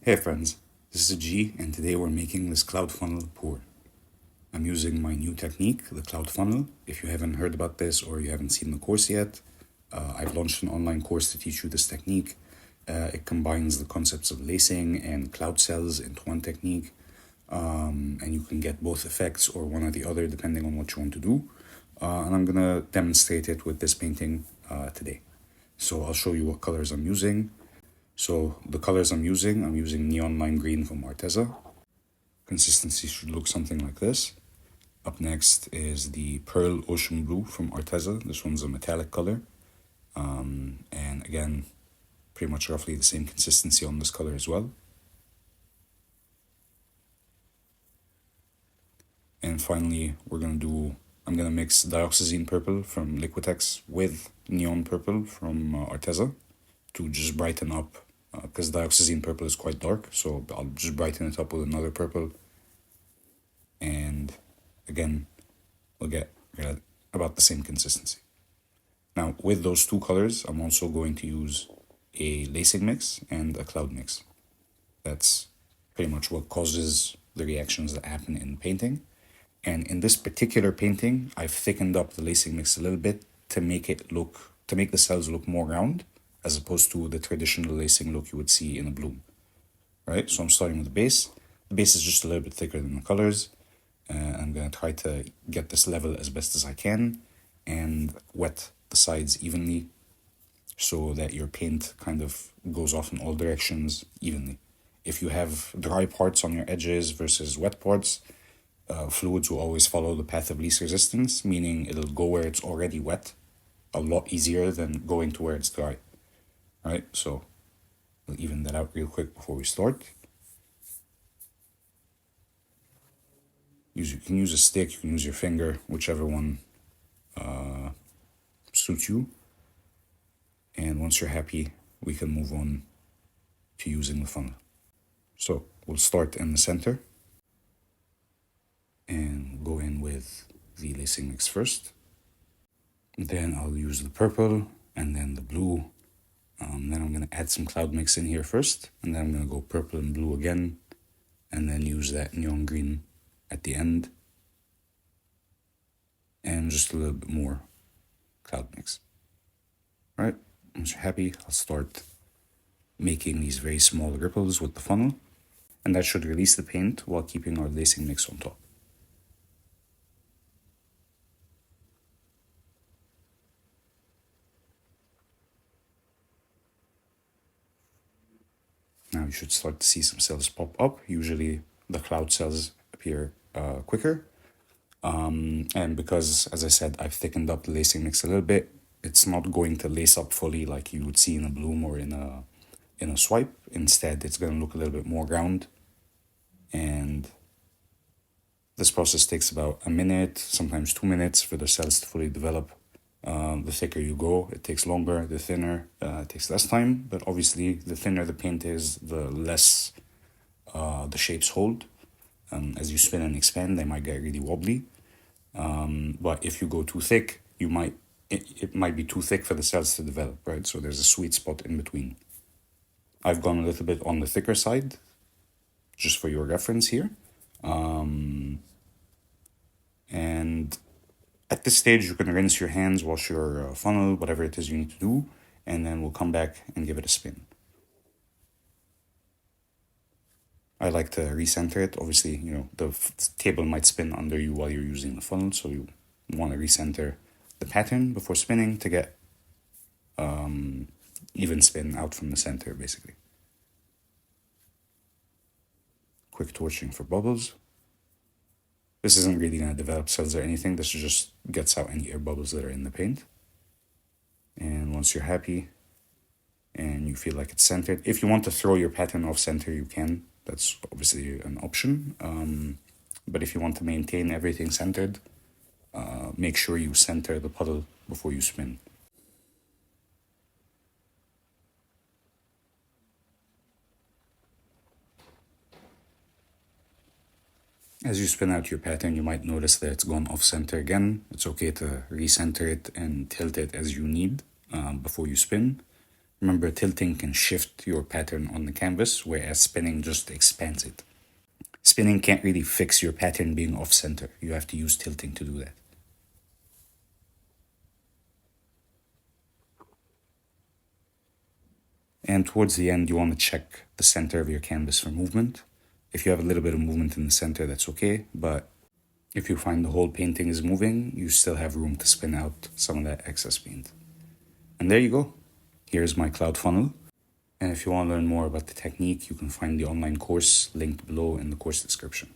Hey friends, this is G and today we're making this cloud funnel pour. I'm using my new technique, the cloud funnel. If you haven't heard about this or you haven't seen the course yet, I've launched an online course to teach you this technique. It combines the concepts of lacing and cloud cells into one technique, and you can get both effects or one or the other depending on what you want to do. And I'm gonna demonstrate it with this painting today. So I'll show you what colors I'm using. So the colors I'm using neon lime green from Arteza. Consistency should look something like this. Up next is the pearl ocean blue from Arteza. This one's a metallic color. And again, pretty much roughly the same consistency on this color as well. And finally, I'm gonna mix dioxazine purple from Liquitex with neon purple from Arteza to just brighten up, because dioxazine purple is quite dark, so I'll just brighten it up with another purple. And again, we'll get about the same consistency. Now, with those two colors, I'm also going to use a lacing mix and a cloud mix. That's pretty much what causes the reactions that happen in painting. And in this particular painting, I've thickened up the lacing mix a little bit to make the cells look more round, as opposed to the traditional lacing look you would see in a bloom. Right, so I'm starting with the base. The base is just a little bit thicker than the colors. I'm gonna try to get this level as best as I can and wet the sides evenly so that your paint kind of goes off in all directions evenly. If you have dry parts on your edges versus wet parts, fluids will always follow the path of least resistance, meaning it'll go where it's already wet a lot easier than going to where it's dry. Right, so we'll even that out real quick before we start. You can use a stick, you can use your finger, whichever one suits you. And once you're happy, we can move on to using the funnel. So we'll start in the center and go in with the lacing mix first. Then I'll use the purple and then the blue. Then I'm gonna add some cloud mix in here first, and then I'm gonna go purple and blue again, and then use that neon green at the end, and just a little bit more cloud mix. All right, once you're happy, I'll start making these very small ripples with the funnel, and that should release the paint while keeping our lacing mix on top. Now you should start to see some cells pop up. Usually the cloud cells appear quicker. And because, as I said, I've thickened up the lacing mix a little bit, it's not going to lace up fully like you would see in a bloom or in a swipe. Instead, it's going to look a little bit more round. And this process takes about a minute, sometimes 2 minutes for the cells to fully develop. The thicker you go, it takes longer. The thinner, it takes less time. But obviously, the thinner the paint is, the less the shapes hold. As you spin and expand, they might get really wobbly. But if you go too thick, it might be too thick for the cells to develop, right? So there's a sweet spot in between. I've gone a little bit on the thicker side, just for your reference here. And at this stage, you can rinse your hands, wash your funnel, whatever it is you need to do, and then we'll come back and give it a spin. I like to recenter it. Obviously, the table might spin under you while you're using the funnel, so you want to recenter the pattern before spinning to get even spin out from the center, basically. Quick torching for bubbles. This isn't really going to develop cells or anything. This just gets out any air bubbles that are in the paint. And once you're happy and you feel like it's centered, if you want to throw your pattern off center, you can. That's obviously an option. But if you want to maintain everything centered, make sure you center the puddle before you spin. As you spin out your pattern, you might notice that it's gone off center again. It's okay to recenter it and tilt it as you need before you spin. Remember, tilting can shift your pattern on the canvas, whereas spinning just expands it. Spinning can't really fix your pattern being off-center. You have to use tilting to do that. And towards the end, you want to check the center of your canvas for movement. If you have a little bit of movement in the center, that's okay. But if you find the whole painting is moving, you still have room to spin out some of that excess paint. And there you go. Here's my cloud funnel. And if you want to learn more about the technique, you can find the online course linked below in the course description.